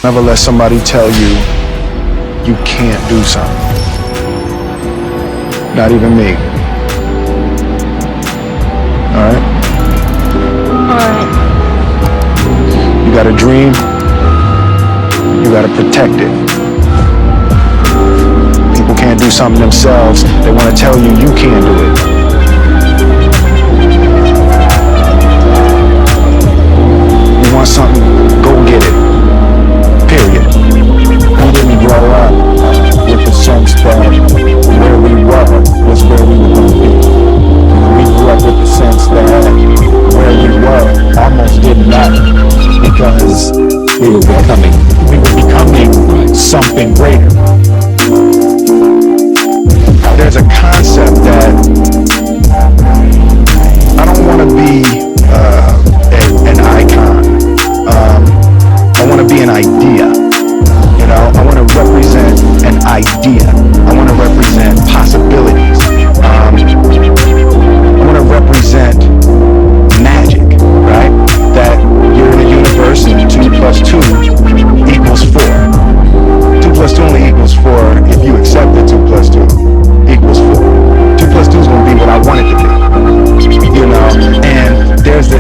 Never let somebody tell you you can't do something. Not even me. Alright? Alright. You got a dream, you gotta protect it. People can't do something themselves, they wanna tell you you can't do it. You want something, go get it. Period. We didn't grow up with the sense that where we were was where we were going to be. We grew up with the sense that where we were almost didn't matter because we were becoming something greater. There's a concept that I don't want to be an icon. I want to be an idea. You know, I want to represent an idea. I want to represent possibilities. I want to represent magic, right? That you're in a universe and 2 plus 2 equals 4. 2 plus 2 only equals 4 if you accept that 2 plus 2 equals 4. 2 plus 2 is going to be what I want it to be. You know, and there's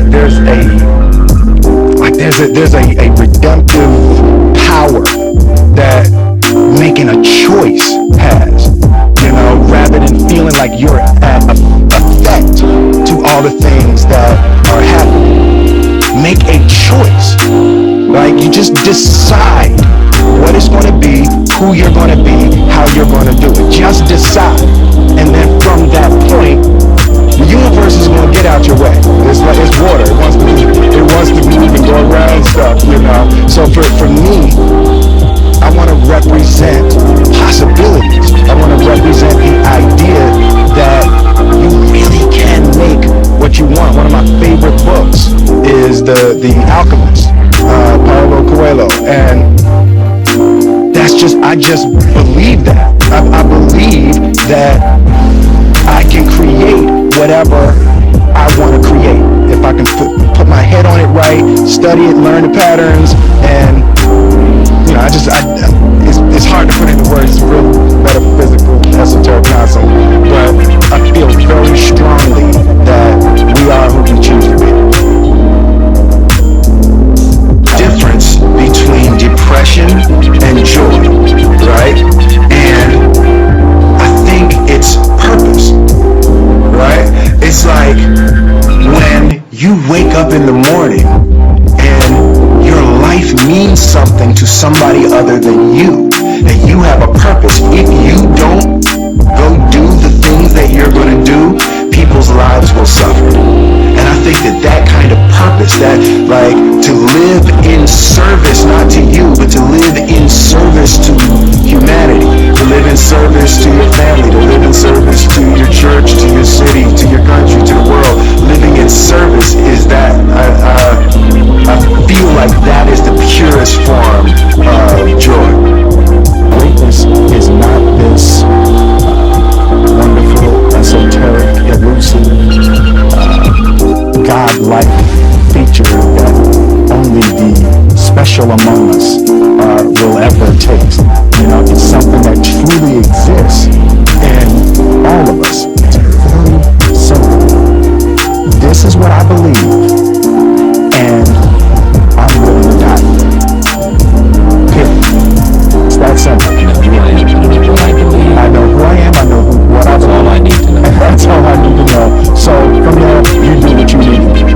a redemptive power that making a choice has, you know, rather than feeling like you're at effect to all the things that are happening. Make a choice. Like, you just decide what it's going to be, who you're going to be, how you're going to do it. Just decide. And then from that point, the universe is going to get out your way. It's like it's water. It wants to move and go around stuff, you know. So for me, I want to represent possibilities. I want to represent the idea that you really can make what you want. One of my favorite books is The Alchemist, Paulo Coelho, and I just believe that. I believe that I can create whatever I want to create. If I can put my head on it right, study it, learn the patterns, and you know, it's hard to put into words. It's real metaphysical, esoteric concept, but I feel very strongly that we are who we choose to be. Difference between depression and joy, right? And I think it's purpose, right? It's like when you wake up in the morning and your life means something to somebody other than you, that you have a purpose. If you don't go do the things that you're going to do, people's lives will suffer. And I think that kind of purpose, that like to live in service, not to you, but to live in service to humanity, to live in service to your family, to live in service to your church, to your city, to your country, to the world. Living in service is that. I feel like that is the purest form of joy. Greatness is not this wonderful, esoteric, elusive, God-like feature that only the special among us will ever taste. You know, it's something that truly exists in all of us. It's very simple. This is what I believe, and I'm willing to die. Period. It's that simple. You know who I am, you know what I believe. I know who I am, I know what I believe. That's all I need to know. That's all I need to know. So from there, you do what you need to do.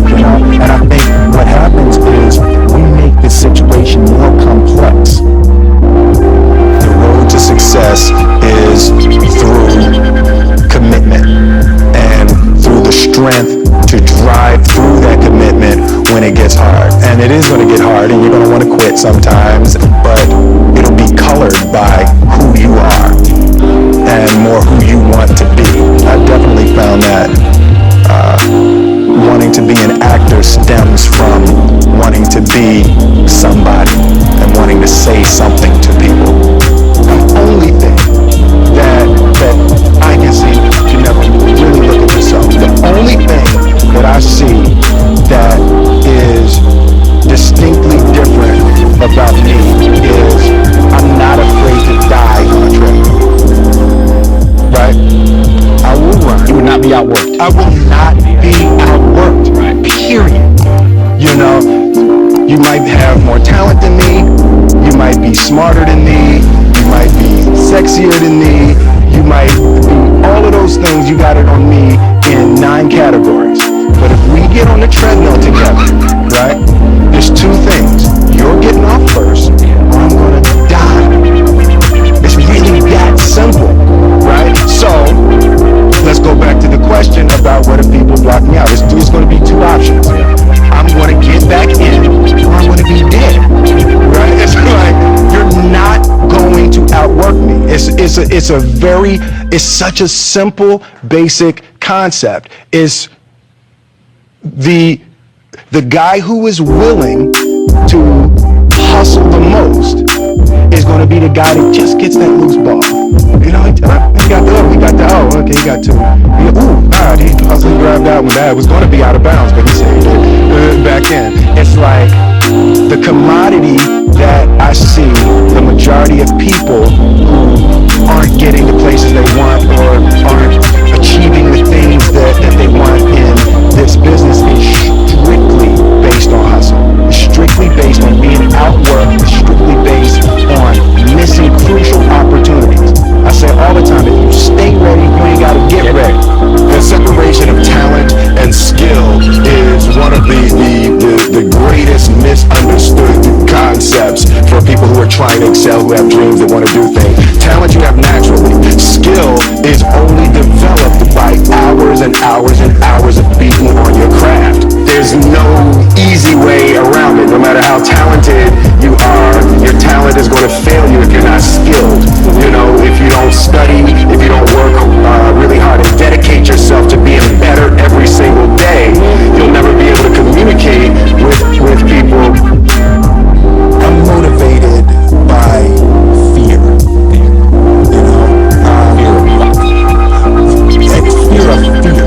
You know, and I think what happens is we make the situation more complex. The road to success is through commitment and through the strength to drive through that commitment when it gets hard. And it is going to get hard, and you're going to want to quit sometimes, but it'll be colored by who you are and more who you want to be. I've definitely found that wanting to be an actor stems from wanting to be somebody and wanting to say something to people. The only thing that I can see, you never really look at yourself, the only thing that I see that is distinctly different about me have more talent than me, you might be smarter than me, you might be sexier than me, you might do all of those things. You got it on me in 9 categories. But if we get on the treadmill together, right, there's 2 things. You're getting off first, or I'm gonna die. It's really that simple, right? So let's go back to the question about what if people block me out. It's going to be 2 options. I'm going to get back in, or I'm going to be dead, right? It's like, you're not going to outwork me. It's such a simple, basic concept. Is the guy who is willing to hustle the most is going to be the guy that just gets that loose ball. You know, he got 2. He hustling, grabbed that one. That was going to be out of bounds, but he saved it back in. It's like the commodity that I see the majority of people who aren't getting the places they want or aren't achieving the things that they want in this business is strictly based on hustle. It's strictly based on being outworked. It's strictly based on missing crucial opportunities. I say all the time, if you stay ready, you ain't got to get ready. The separation of talent and skill is one of the greatest misunderstood concepts for people who are trying to excel, who have dreams, that want to do things. Talent you have naturally. Skill is only developed by hours and hours and hours of beating on your craft. There's no easy way around it. No matter how talented you are, your talent is going to fail you if you're not skilled. You know, if you don't study, if you don't work really hard and dedicate yourself to being better every single day, you'll never be able to communicate with people. I'm motivated by fear. You know, fear of fear.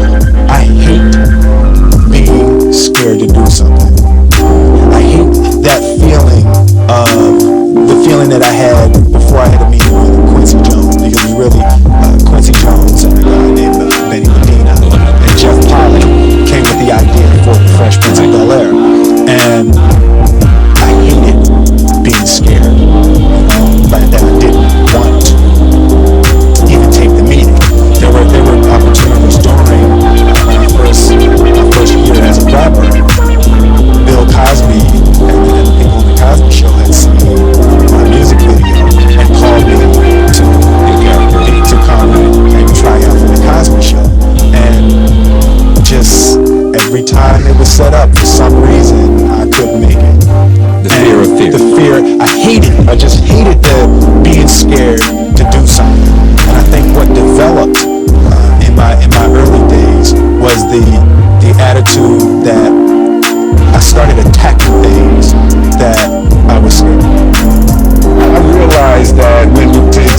I hate being scared to do something. I hate that feeling of the feeling that I had before I had a meeting with Quincy Jones, because really Quincy Jones and a guy named Benny Medina and Jeff Pollock came with the idea for the Fresh Prince of Bel-Air, and I hated being scared, you know, but that I didn't want to even take the meeting. There were opportunities during my first year as a rapper. Bill Cosby and the people on the Cosby Show had seen my music video and called me to come and try out for the Cosby Show. And just every time it was set up, for some reason I couldn't make it. The fear of fear. The fear. I hated it. I just hated being scared to do something. And I think what developed in my early days was the attitude that I started attacking things that I was scared of. I realized that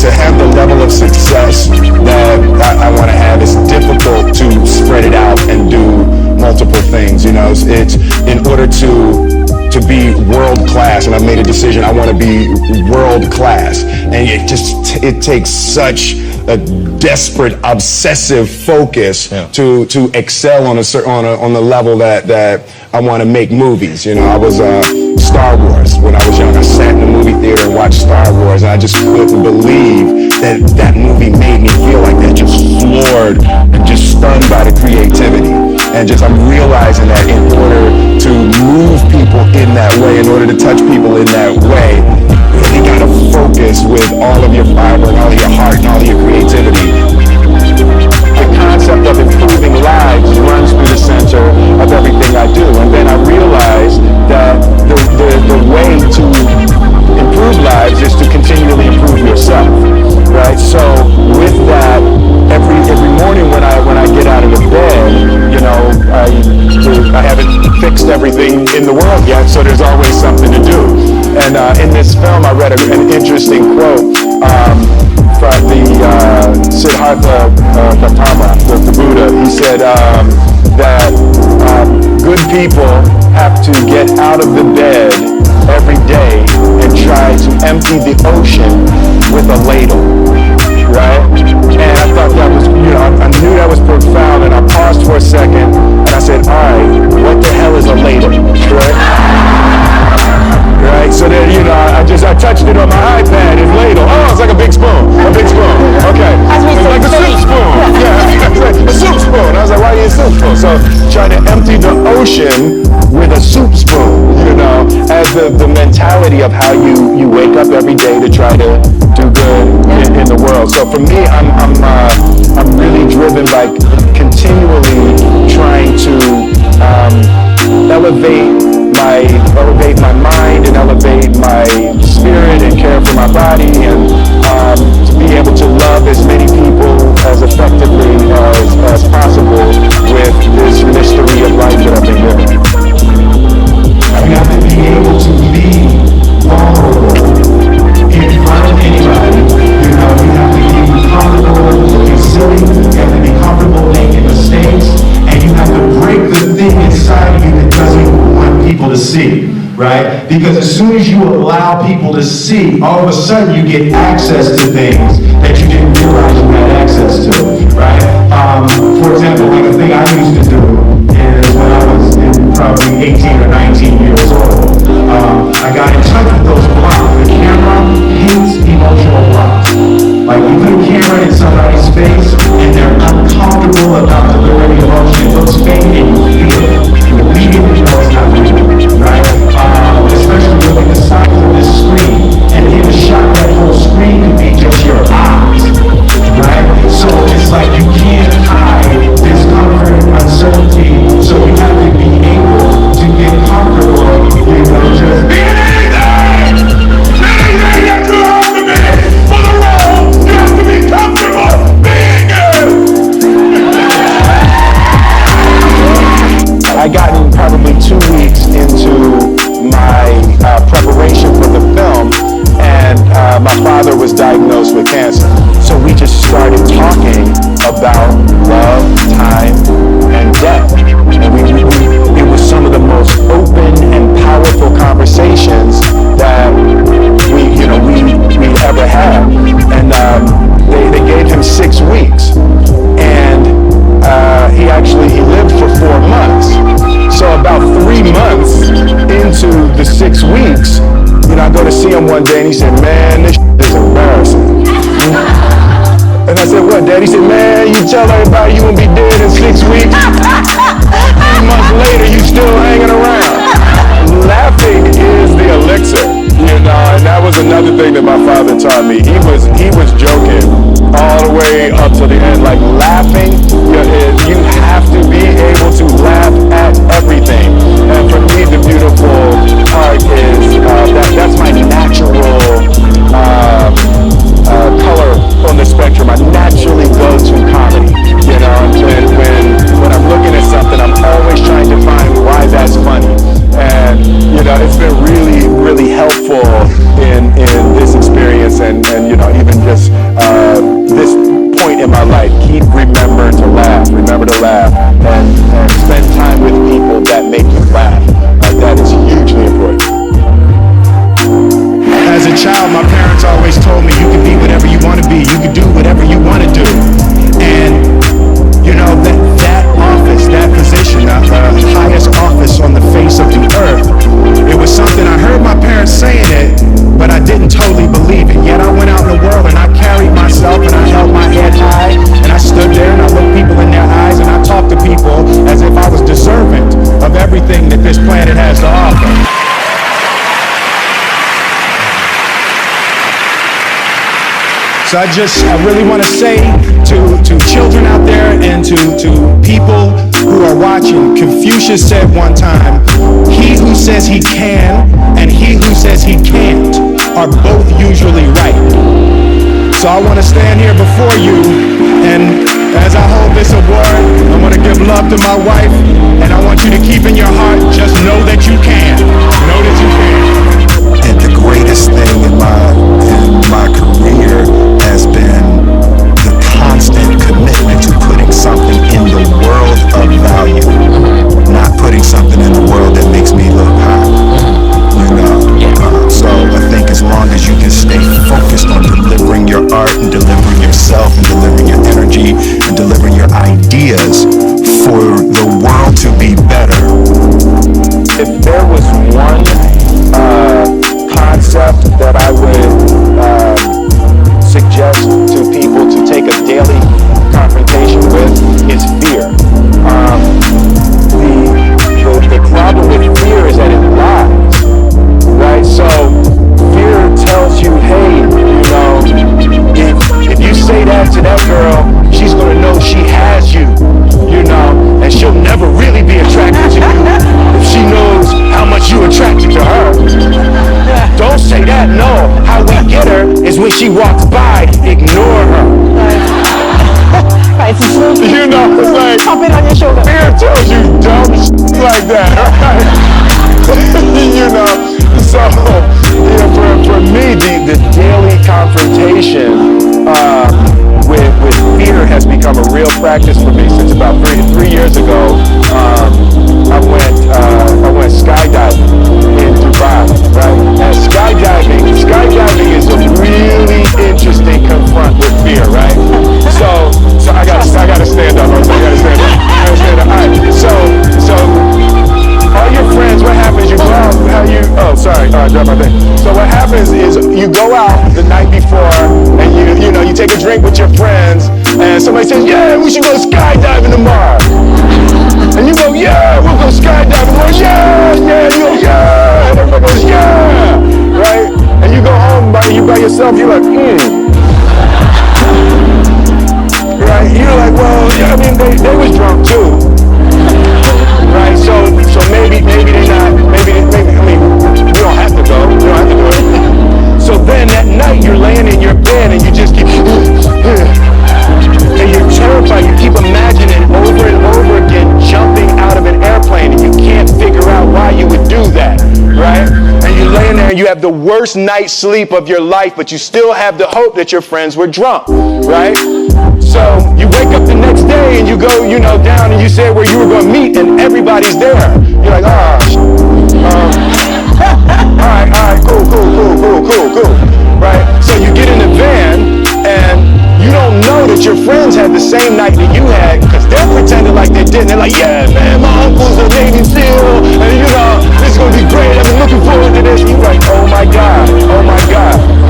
to have the level of success that I want to have, it's difficult to spread it out and do multiple things. You know, it's in order to be world class, and I've made a decision. I want to be world class, and it takes such a desperate, obsessive focus to excel on the level that I want to make movies. You know, I was Star Wars when I was young. I sat in the movie theater and watched Star Wars, and I just couldn't believe that movie made me feel like that, just floored and just stunned by the creativity. And I'm realizing that in order to move people in that way, in order to touch people in that way, you gotta focus with all of your fiber and all of your heart and all of your creativity. The concept of improving lives runs through the center of everything I do. And then I realized that the way to improve lives is to continually improve yourself, right? So with that, every morning when I get out of the bed, you know, I haven't fixed everything in the world yet, so there's always something to do. And in this film, I read an interesting quote from the Siddhartha Gautama, the Buddha. He said that good people have to get out of the bed every day and try to empty the ocean with a ladle, right? And I thought that was, you know, I knew that was profound, and I paused for a second, and I said, all right, what the hell is a ladle, right? reality of how you wake up every day to try to do good in the world. So for me, I'm really driven by continually trying to elevate my mind and elevate my spirit and care for my body, and to be able to love as many people as effectively as possible with this mystery of life that I've been given. You have to be able to be vulnerable in front of anybody. You know, you have to be comfortable looking silly. You have to be comfortable making mistakes. And you have to break the thing inside of you that doesn't want people to see, right? Because as soon as you allow people to see, all of a sudden you get access to things that you didn't realize you had access to, right? For example, like a thing I used to do is when I was probably 18 or 19 years old, I got in touch with those blocks. The camera hates emotional blocks. Like you put a camera in somebody's face and they're uncomfortable about delivering emotion. It looks fake and you feel it. You immediately know it's not real, right? Especially look at the size of this screen. And in a shot, that whole screen could be just your eyes, right? So it's like you can't hide discomfort and uncertainty. So you have to be able to get comfortable, you know, just being anything that you have to be for the role. You have to be comfortable being it. I gotten probably 2 weeks into my preparation for the film, and my father was diagnosed with cancer. So we just started talking about love, time, and death. And it was some of the most open and powerful conversations that we ever had. And they gave him 6 weeks, and he lived for 4 months. So about 3 months into the 6 weeks, I go to see him one day and he said, "Man, this is embarrassing." And I said, "What, Dad?" He said, "Man, you tell everybody you won't be dead in 6 weeks. 3 months later, you still hanging around." Laughing is the elixir, and that was another thing that my father taught me. He was joking all the way up to the end, like laughing. You have to be able to laugh at everything. And for me, the beautiful part is that's my natural color on the spectrum. I naturally go to comedy, and when I'm looking at something, I'm always trying to find why that's funny. And it's been really, really helpful in this experience, and even just this point in my life. Keep remember to laugh, and spend time with people that make you laugh. That is hugely important. As a child, my parents always told me you can be whatever you want to be. You can do whatever you want to do. And that office, that position, the highest office on the face of the earth, it was something I heard my parents saying it, but I didn't totally believe it. Yet I went out in the world and I carried myself and I held my head high and I stood there and I looked people in their eyes and I talked to people as if I was deserving of everything that this planet has to offer. So I really want to say to children out there and to people who are watching, Confucius said one time, he who says he can and he who says he can't are both usually right. So I want to stand here before you, and as I hold this award, I want to give love to my wife, and I want you to keep in your heart, just know that you can. Know that you can. And the greatest thing in my career has been the constant commitment to putting something in the world of value, not putting something in the world that makes me look high. So I think as long as you can stay focused on delivering your art and delivering yourself and delivering your energy and delivering your ideas for the world to be better. If there was one concept that I would suggest to people to take a daily confrontation with, is fear. The problem with fear is that it lies, right? So that? No. How we get her is when she walks by, ignore her. Right, it's a You know, it's like, pop it on your shoulder. fear tells you dumb shit like that, right? You know, so, for me, the daily confrontation with fear has become a real practice for me since about three years ago. I went skydiving in Dubai, right? And skydiving is a really interesting confront with fear, right? So I gotta stand up. I gotta stand up. All right. So all your friends, what happens? You go out. I dropped my thing. So what happens is you go out the night before, and you take a drink with your friends, and somebody says, yeah, we should go skydiving tomorrow. And you go, yeah, we'll go skydiving. We're like, yeah. You go, yeah. And everybody goes, yeah. Right? And you go home by yourself. You're like, Right? You're like, well, yeah, I mean, they was drunk too. Right? So maybe they're not, I mean, we don't have to go. We don't have to do it. So then that night you're laying in your bed and you just keep, and you're terrified. You keep imagining over and over again jumping out of an airplane, and you can't figure out why you would do that, right? And you're laying there and you have the worst night's sleep of your life, but you still have the hope that your friends were drunk, right? So you wake up the next day and you go, down and you say where you were going to meet, and everybody's there. You're like, all right, cool, right? So you get in the van and you don't know that your friends had the same night that you had, because they're pretending like they didn't. They're like, yeah, man, my uncle's a Navy SEAL, and this is gonna be great. I've been looking forward to this. You're like, oh my God,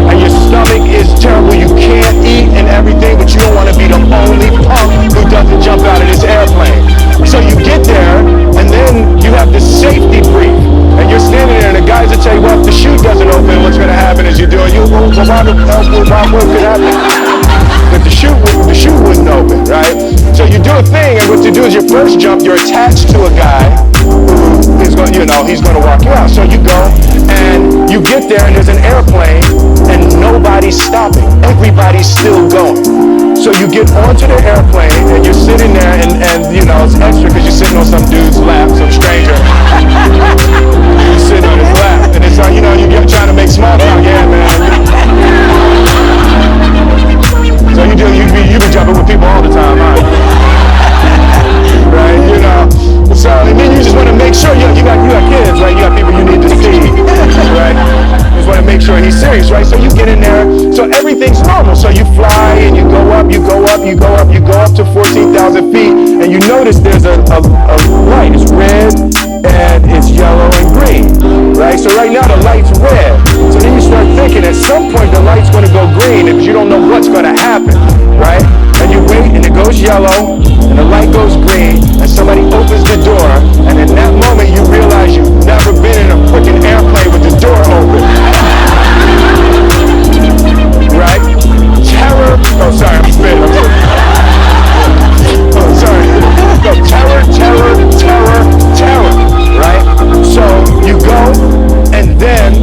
and your stomach is terrible. You can't eat and everything, but you don't want to be the only punk who doesn't jump out of this airplane. So you get there, and then you have the safety brief, and you're standing there, and the guys will tell you, well, if the chute doesn't open, what's gonna happen is you're doing, what could happen? But the chute wouldn't open, right? So you do a thing, and what you do is your first jump, you're attached to a guy who is going, he's going to walk you out. So you go, and you get there, and there's an airplane, and nobody's stopping. Everybody's still going. So you get onto the airplane, and you're sitting there, and it's extra because you're sitting on some dude's lap, some stranger. You're sitting on his lap, and it's like, you're trying to make small talk. Yeah, man. So you be jumping with people all the time, huh? Right? So and then you just want to make sure you got kids, right? You got people you need to see, right? You just want to make sure he's serious, right? So you get in there, so everything's normal. So you fly and you go up to 14,000 feet, and you notice there's a light. It's red and it's yellow and green, right? So right now the light's red. So then you start thinking at some point the light's going to go green because you don't know what's going to happen, right? And you wait and it goes yellow and the light goes green and somebody opens the door, and in that moment you realize you've never been in a freaking airplane with the door open. Right? Terror. Oh, sorry, I'm spitting. Oh, sorry. No, terror. Right? So you go, and then,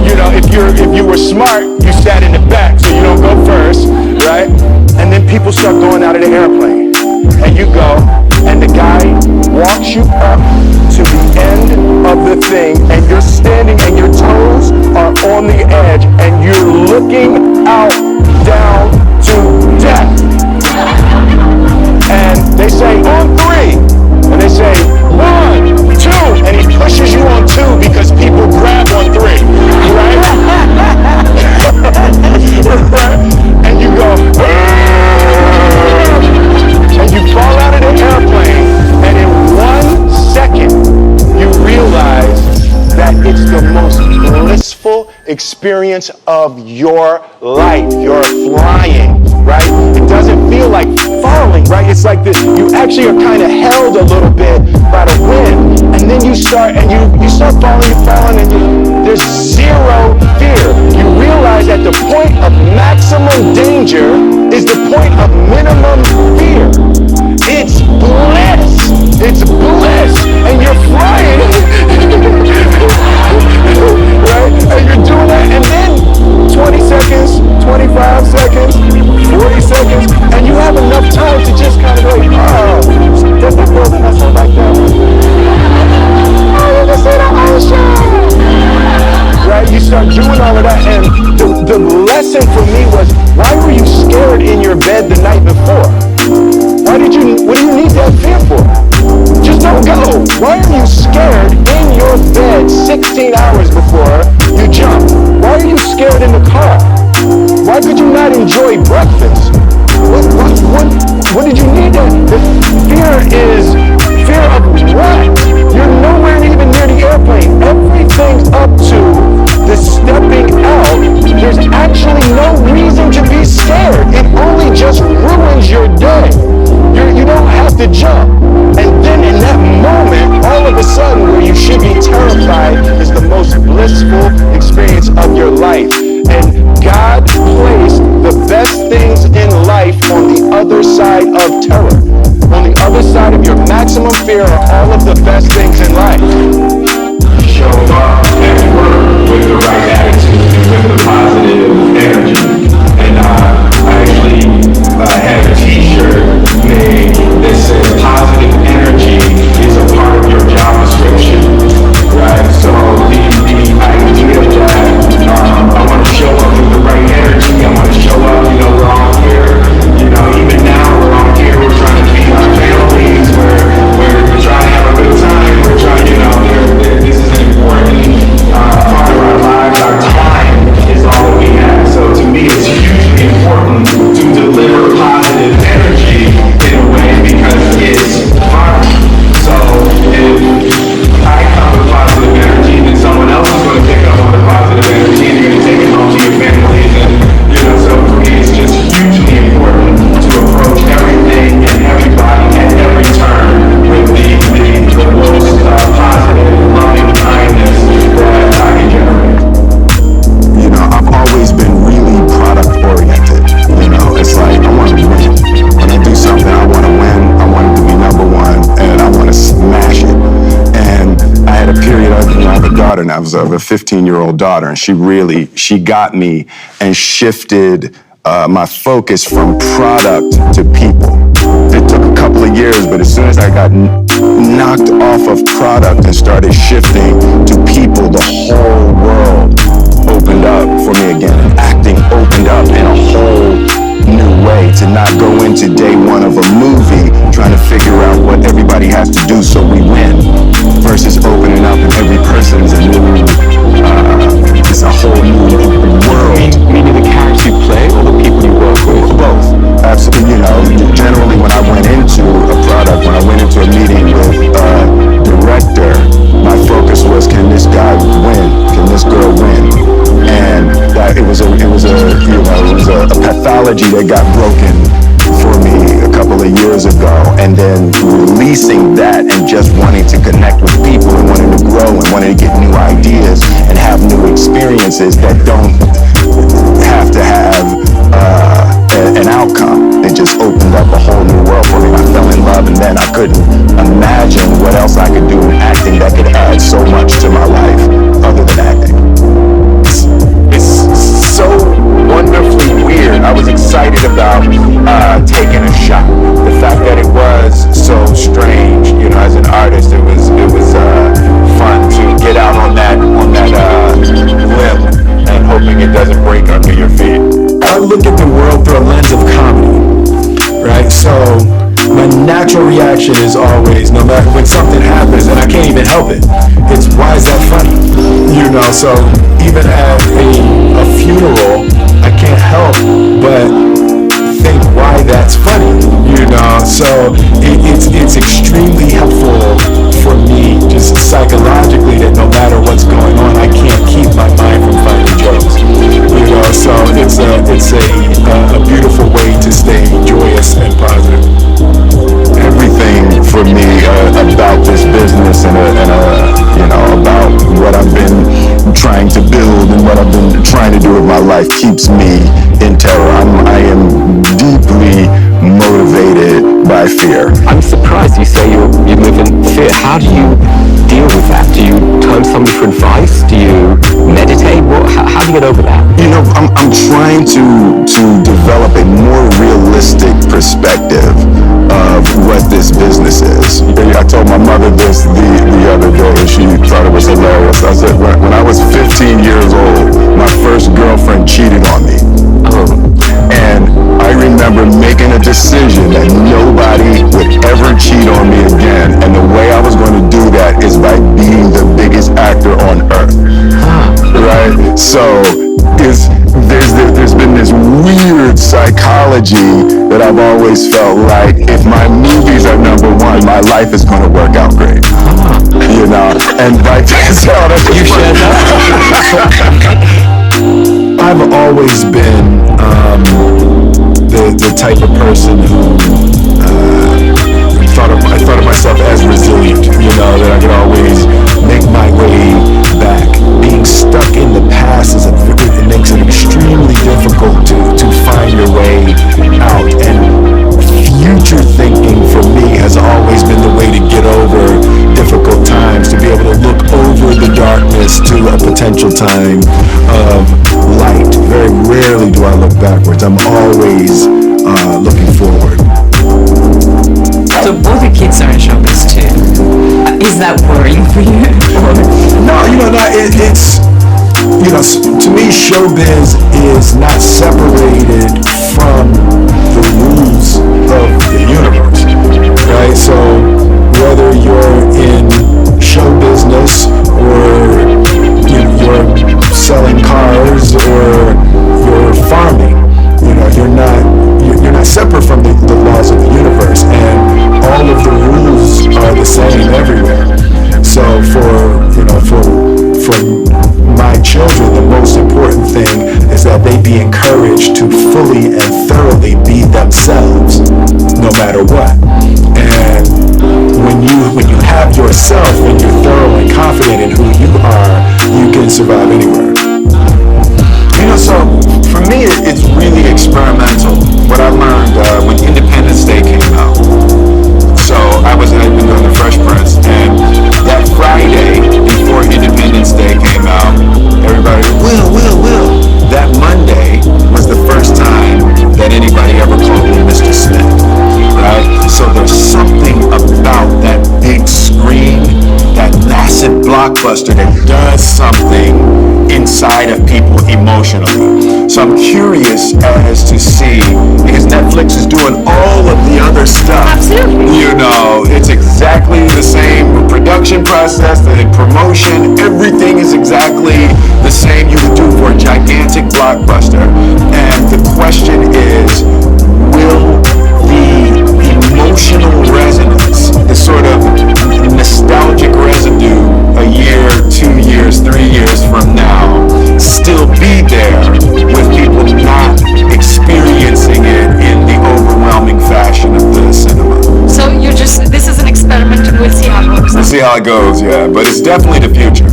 if you were smart, you sat in the back, so you don't go first, right? And then people start going out of the airplane, and you go, and the guy walks you up to the end of the thing, and you're standing, and your toes are on the edge, and you're looking out down to death. And they say, on three. And they say, 1, 2. And he pushes you on 2 because people grab on 3. Right? Right? And you go, and you fall out of the airplane. And in 1 second, you realize that it's the most blissful experience of your life. You're flying, right? It doesn't feel like falling, right? It's like this. You actually are kind of held a little bit by the wind, and then you start falling, and there's zero fear. You realize that the point of maximum danger is the point of minimum fear. It's bliss. It's bliss, and you're flying, right? And you're doing that, and then lesson for me was, why were you scared in your bed the night before? What do you need that fear for? Just don't go. Why are you scared in your bed 16 hours before you jump? Why are you scared in the car? Why could you not enjoy breakfast? What did you need that? The fear is fear of what? You're nowhere even near the airplane. Everything's up to the stepping out. There's actually no reason to be scared. It only just ruins your day. You don't have to jump. And then in that moment, all of a sudden, where you should be terrified is the most blissful experience of your life. And God placed the best things in life on the other side of terror. On the other side of your maximum fear are all of the best things in life. Show up at work with the right attitude and with the positive energy. And I actually had a t-shirt made that says positive energy is a part of your job description, right? So the idea that I want to show up with the right energy, I want to show up, we're all here, even now we're all here, we're trying to feed our families, we're trying to have a good time, we're trying, this is an important part of our lives. Our time is all that we have. So to me, it's hugely important to deliver positive energy in a way because it's fun. So if I come with positive energy, then someone else is going to pick up on the positive energy and you're going to take it home to your families. And so for me, it's just hugely important to approach everything and everybody at every turn with the most positive, loving kindness that I can generate. I've always been really product oriented. It's like I want to win. When I do something, I want to win. I want it to be number one, and I want to smash it. And I had a period of, I have a daughter now. I have a 15-year-old daughter, and she got me and shifted my focus from product to people. It took a couple of years, but as soon as I got knocked off of product and started shifting to people, the whole world opened up for me again. And acting opened up in a whole new way, to not go into day one of a movie trying to figure out what everybody has to do so we win, versus opening up and every person's a new, it's a whole new world. Meaning the characters you play or the people you work with? Both. Absolutely. Generally when I went into a product, when I went into a meeting with a director, my focus was, can this guy win? Can this girl win? And that it was a pathology that got broken for me a couple of years ago, and then releasing that and just wanting to connect with people and wanting to grow and wanting to get new ideas and have new experiences that don't have to have an outcome. It just opened up a whole new world for me. I fell in love, and then I couldn't imagine what else I could do in acting that could add so much to my life other than acting. It's so wonderfully weird. I was excited about taking a shot. The fact that it was so strange, as an artist, it was fun to get out on that limb and hoping it doesn't break under your feet. I look at the world through a lens of comedy, right? So my natural reaction is always, no matter when something happens and I can't even help it, it's why is that funny? So even at a funeral, I can't help but think why that's funny, So it's extremely helpful for me, just psychologically, that no matter what's going on, I can't keep my mind from finding jokes. So it's a beautiful way to stay joyous and positive. Everything for me about this business and about what I've been trying to build and what I've been trying to do with my life keeps me in terror. I am deeply motivated by fear. I'm surprised you say you live in fear. How do you deal with that? Do you turn to somebody for advice? Do you meditate? How do you get over that? I'm trying to develop a more realistic perspective of what this business is. I told my mother this the other day, and she thought it was hilarious. I said, when I was 15 years old, my first girlfriend cheated on me. making a decision that nobody would ever cheat on me again. And the way I was going to do that is by being the biggest actor on earth. Right? So there's been this weird psychology that I've always felt like if my movies are number one, my life is going to work out great. You know? And right so you shared that? I've always been the type of person who I thought of myself as resilient, you know, that I could always make my way back. Being stuck in the past it makes it extremely difficult to find your way out. And future thinking for me has always been the way to get over difficult times, to be able to look over the darkness to a potential time of light. Very rarely do I look backwards. I'm always looking forward. So both your kids are in showbiz too. Is that worrying for you? No, it's, to me, showbiz is not separated from the rules of the universe, right? So whether you're in show business or you're selling cars or you're farming, you're not separate from the laws of the universe, and all of the rules are the same everywhere. So for my children, the most important thing is that they be encouraged to fully and thoroughly be themselves, no matter what. And when you have yourself and you're thorough and confident in who you are, you can survive anywhere. So for me, it's really experimental. What I learned when Independence Day came out. So I've been doing the Fresh Prince, and that Friday before Independence Day came out, everybody, Will. That Monday was the first time that anybody ever called me Mr. Smith, right? So there's something about that big screen, that massive blockbuster that does something inside of people emotionally. So I'm curious as to see, because Netflix is doing all of the other stuff. Absolutely. It's exactly the same production process, the promotion, everything is exactly the same you would do for a gigantic blockbuster. And the question is, will the emotional resonance, the sort of nostalgic residue a year, 2 years, 3 years from now still be there with people not experiencing it in the overwhelming fashion of the cinema? So this is an experiment and we'll see how it works. We'll see how it goes, yeah, but it's definitely the future.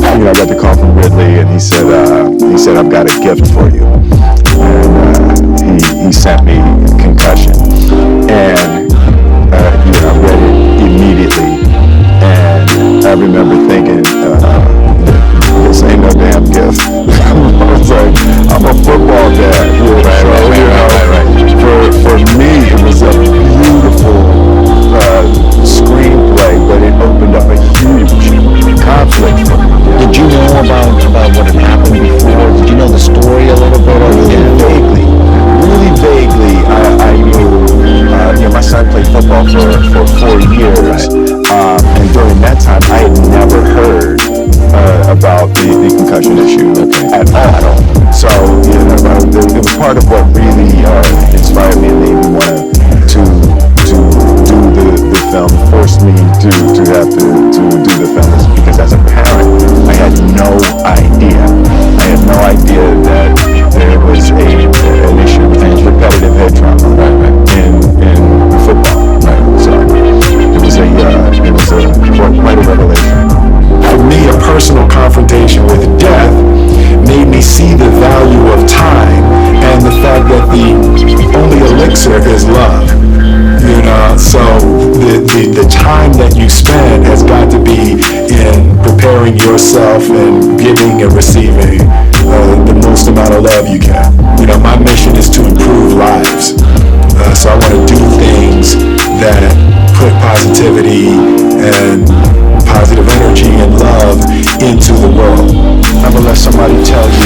I got the call from Ridley, and he said, I've got a gift for you. And he sent me Concussion, and I read it immediately, and I remember thinking, this ain't no damn gift. I was like, I'm a football dad. For me, it was a beautiful screenplay, but it opened up a huge conflict for me. Did you know about what had happened before? Did you know the story a little bit? Really vaguely, I knew, my son played football for 4 years, and during that time, I had never heard about the concussion issue at all. So, it was part of what really inspired me and made me want to do the film, forced me to have to do the film, because as a parent, I had no idea. That there was an issue with repetitive head trauma in football. Right. So it was quite a revelation. For me, a personal confrontation with death made me see the value of time and the fact that the only elixir is love. So the time that you spend has got to be in preparing yourself and giving and receiving the most amount of love you can. My mission is to improve lives. So I want to do things that put positivity and positive energy and love into the world. I'm gonna let somebody tell you